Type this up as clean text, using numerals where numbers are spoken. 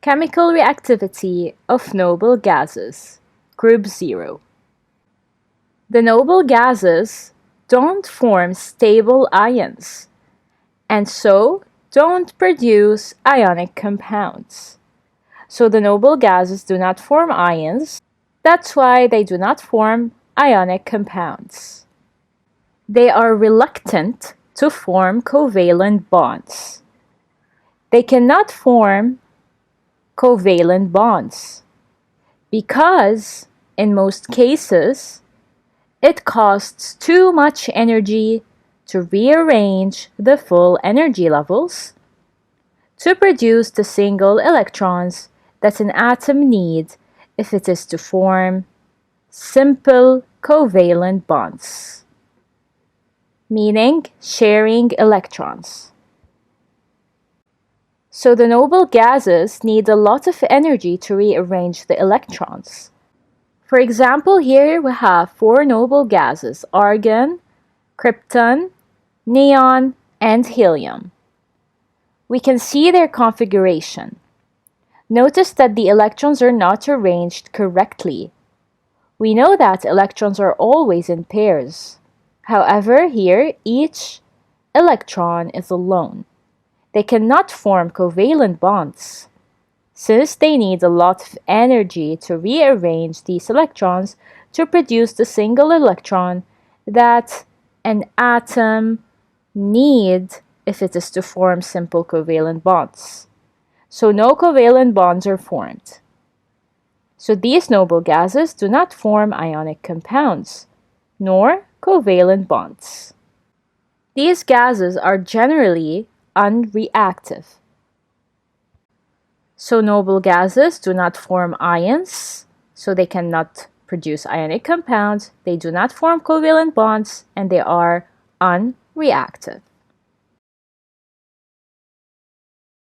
Chemical reactivity of noble gases, Group 0. The noble gases don't form stable ions, and so don't produce ionic compounds. So the noble gases do not form ions, that's why they do not form ionic compounds. They are reluctant to form covalent bonds. They cannot form covalent bonds because, in most cases, it costs too much energy to rearrange the full energy levels to produce the single electrons that an atom needs if it is to form simple covalent bonds, meaning sharing electrons. So the noble gases need a lot of energy to rearrange the electrons. For example, here we have 4 noble gases: argon, krypton, neon, and helium. We can see their configuration. Notice that the electrons are not arranged correctly. We know that electrons are always in pairs. However, here each electron is alone. They cannot form covalent bonds, since they need a lot of energy to rearrange these electrons to produce the single electron that an atom needs if it is to form simple covalent bonds. So no covalent bonds are formed. So these noble gases do not form ionic compounds, nor covalent bonds. These gases are generally unreactive. So noble gases do not form ions, so they cannot produce ionic compounds, they do not form covalent bonds, and they are unreactive.